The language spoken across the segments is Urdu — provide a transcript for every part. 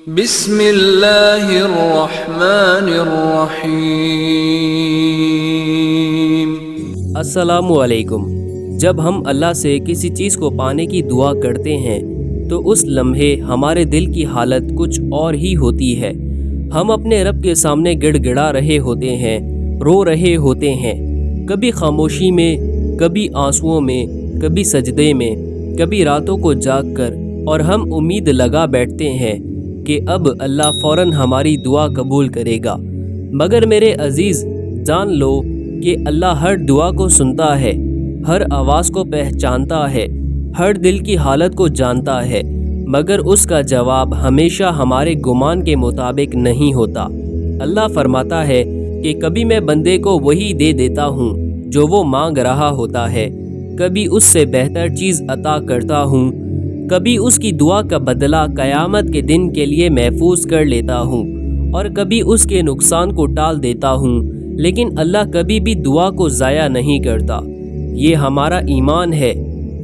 بسم اللہ الرحمن الرحیم۔ السلام علیکم۔ جب ہم اللہ سے کسی چیز کو پانے کی دعا کرتے ہیں تو اس لمحے ہمارے دل کی حالت کچھ اور ہی ہوتی ہے۔ ہم اپنے رب کے سامنے گڑ گڑا رہے ہوتے ہیں، رو رہے ہوتے ہیں، کبھی خاموشی میں، کبھی آنسوؤں میں، کبھی سجدے میں، کبھی راتوں کو جاگ کر، اور ہم امید لگا بیٹھتے ہیں کہ اب اللہ فوراً ہماری دعا قبول کرے گا۔ مگر میرے عزیز، جان لو کہ اللہ ہر دعا کو سنتا ہے، ہر آواز کو پہچانتا ہے، ہر دل کی حالت کو جانتا ہے، مگر اس کا جواب ہمیشہ ہمارے گمان کے مطابق نہیں ہوتا۔ اللہ فرماتا ہے کہ کبھی میں بندے کو وہی دے دیتا ہوں جو وہ مانگ رہا ہوتا ہے، کبھی اس سے بہتر چیز عطا کرتا ہوں، کبھی اس کی دعا کا بدلہ قیامت کے دن کے لیے محفوظ کر لیتا ہوں، اور کبھی اس کے نقصان کو ٹال دیتا ہوں، لیکن اللہ کبھی بھی دعا کو ضائع نہیں کرتا۔ یہ ہمارا ایمان ہے،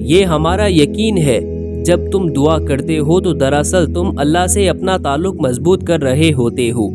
یہ ہمارا یقین ہے۔ جب تم دعا کرتے ہو تو دراصل تم اللہ سے اپنا تعلق مضبوط کر رہے ہوتے ہو۔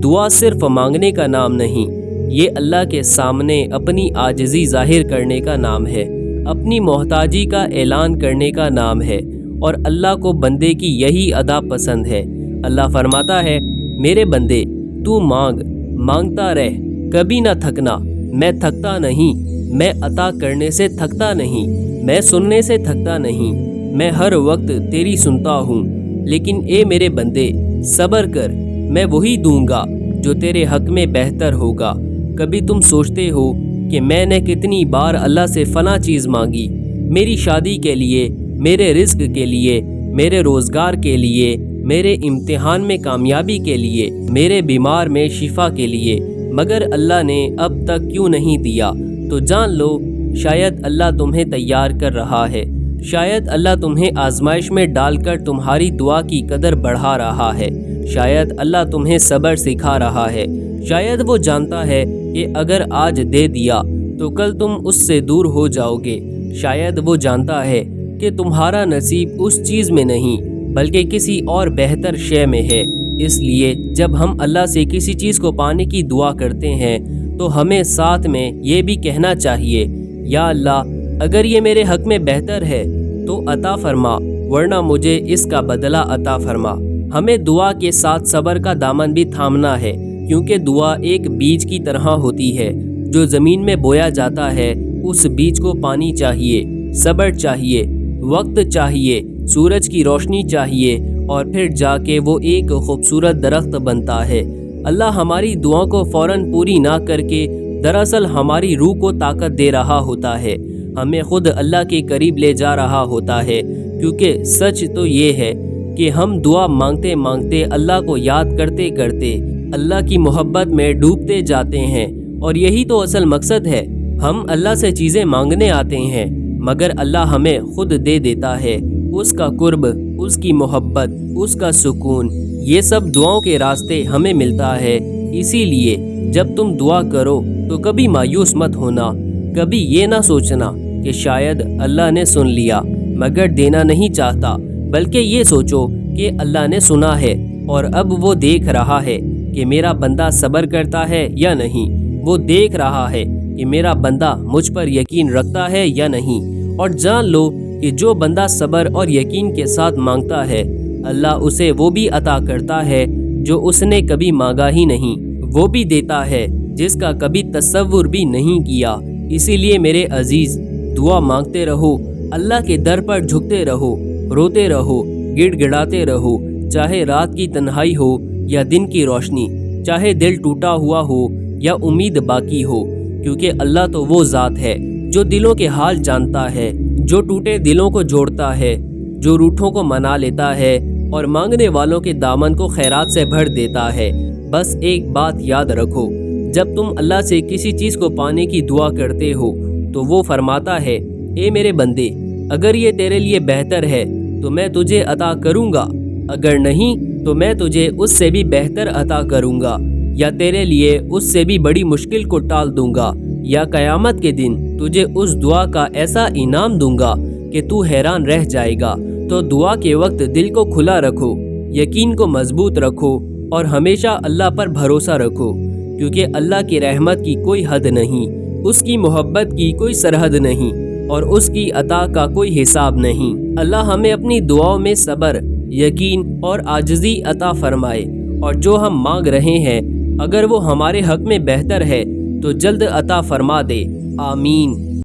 دعا صرف مانگنے کا نام نہیں، یہ اللہ کے سامنے اپنی عاجزی ظاہر کرنے کا نام ہے، اپنی محتاجی کا اعلان کرنے کا نام ہے، اور اللہ کو بندے کی یہی ادا پسند ہے۔ اللہ فرماتا ہے، میرے بندے تو مانگتا رہ، کبھی نہ تھکنا، میں تھکتا نہیں، میں عطا کرنے سے تھکتا نہیں، میں سننے سے تھکتا نہیں، میں ہر وقت تیری سنتا ہوں۔ لیکن اے میرے بندے صبر کر، میں وہی دوں گا جو تیرے حق میں بہتر ہوگا۔ کبھی تم سوچتے ہو کہ میں نے کتنی بار اللہ سے فلاں چیز مانگی، میری شادی کے لیے، میرے رزق کے لیے، میرے روزگار کے لیے، میرے امتحان میں کامیابی کے لیے، میرے بیمار میں شفا کے لیے، مگر اللہ نے اب تک کیوں نہیں دیا؟ تو جان لو شاید اللہ تمہیں تیار کر رہا ہے، شاید اللہ تمہیں آزمائش میں ڈال کر تمہاری دعا کی قدر بڑھا رہا ہے، شاید اللہ تمہیں صبر سکھا رہا ہے، شاید وہ جانتا ہے کہ اگر آج دے دیا تو کل تم اس سے دور ہو جاؤ گے، شاید وہ جانتا ہے کہ تمہارا نصیب اس چیز میں نہیں بلکہ کسی اور بہتر شے میں ہے۔ اس لیے جب ہم اللہ سے کسی چیز کو پانے کی دعا کرتے ہیں تو ہمیں ساتھ میں یہ بھی کہنا چاہیے، یا اللہ اگر یہ میرے حق میں بہتر ہے تو عطا فرما، ورنہ مجھے اس کا بدلہ عطا فرما۔ ہمیں دعا کے ساتھ صبر کا دامن بھی تھامنا ہے، کیونکہ دعا ایک بیج کی طرح ہوتی ہے جو زمین میں بویا جاتا ہے۔ اس بیج کو پانی چاہیے، صبر چاہیے، وقت چاہیے، سورج کی روشنی چاہیے، اور پھر جا کے وہ ایک خوبصورت درخت بنتا ہے۔ اللہ ہماری دعاؤں کو فوراً پوری نہ کر کے دراصل ہماری روح کو طاقت دے رہا ہوتا ہے، ہمیں خود اللہ کے قریب لے جا رہا ہوتا ہے، کیونکہ سچ تو یہ ہے کہ ہم دعا مانگتے مانگتے، اللہ کو یاد کرتے کرتے اللہ کی محبت میں ڈوبتے جاتے ہیں، اور یہی تو اصل مقصد ہے۔ ہم اللہ سے چیزیں مانگنے آتے ہیں مگر اللہ ہمیں خود دے دیتا ہے۔ اس کا قرب، اس کی محبت، اس کا سکون، یہ سب دعاؤں کے راستے ہمیں ملتا ہے۔ اسی لیے جب تم دعا کرو تو کبھی مایوس مت ہونا، کبھی یہ نہ سوچنا کہ شاید اللہ نے سن لیا مگر دینا نہیں چاہتا، بلکہ یہ سوچو کہ اللہ نے سنا ہے اور اب وہ دیکھ رہا ہے کہ میرا بندہ صبر کرتا ہے یا نہیں، وہ دیکھ رہا ہے کہ میرا بندہ مجھ پر یقین رکھتا ہے یا نہیں۔ اور جان لو کہ جو بندہ صبر اور یقین کے ساتھ مانگتا ہے، اللہ اسے وہ بھی عطا کرتا ہے جو اس نے کبھی مانگا ہی نہیں، وہ بھی دیتا ہے جس کا کبھی تصور بھی نہیں کیا۔ اسی لیے میرے عزیز، دعا مانگتے رہو، اللہ کے در پر جھکتے رہو، روتے رہو، گڑ گڑاتے رہو، چاہے رات کی تنہائی ہو یا دن کی روشنی، چاہے دل ٹوٹا ہوا ہو یا امید باقی ہو، کیونکہ اللہ تو وہ ذات ہے جو دلوں کے حال جانتا ہے، جو ٹوٹے دلوں کو جوڑتا ہے، جو روٹھوں کو منا لیتا ہے اور مانگنے والوں کے دامن کو خیرات سے بھر دیتا ہے۔ بس ایک بات یاد رکھو، جب تم اللہ سے کسی چیز کو پانے کی دعا کرتے ہو تو وہ فرماتا ہے، اے میرے بندے اگر یہ تیرے لیے بہتر ہے تو میں تجھے عطا کروں گا، اگر نہیں تو میں تجھے اس سے بھی بہتر عطا کروں گا، یا تیرے لیے اس سے بھی بڑی مشکل کو ٹال دوں گا، یا قیامت کے دن تجھے اس دعا کا ایسا انعام دوں گا کہ تو حیران رہ جائے گا۔ تو دعا کے وقت دل کو کھلا رکھو، یقین کو مضبوط رکھو اور ہمیشہ اللہ پر بھروسہ رکھو، کیونکہ اللہ کی رحمت کی کوئی حد نہیں، اس کی محبت کی کوئی سرحد نہیں اور اس کی عطا کا کوئی حساب نہیں۔ اللہ ہمیں اپنی دعاؤں میں صبر، یقین اور عاجزی عطا فرمائے، اور جو ہم مانگ رہے ہیں اگر وہ ہمارے حق میں بہتر ہے تو جلد عطا فرما دے۔ آمین۔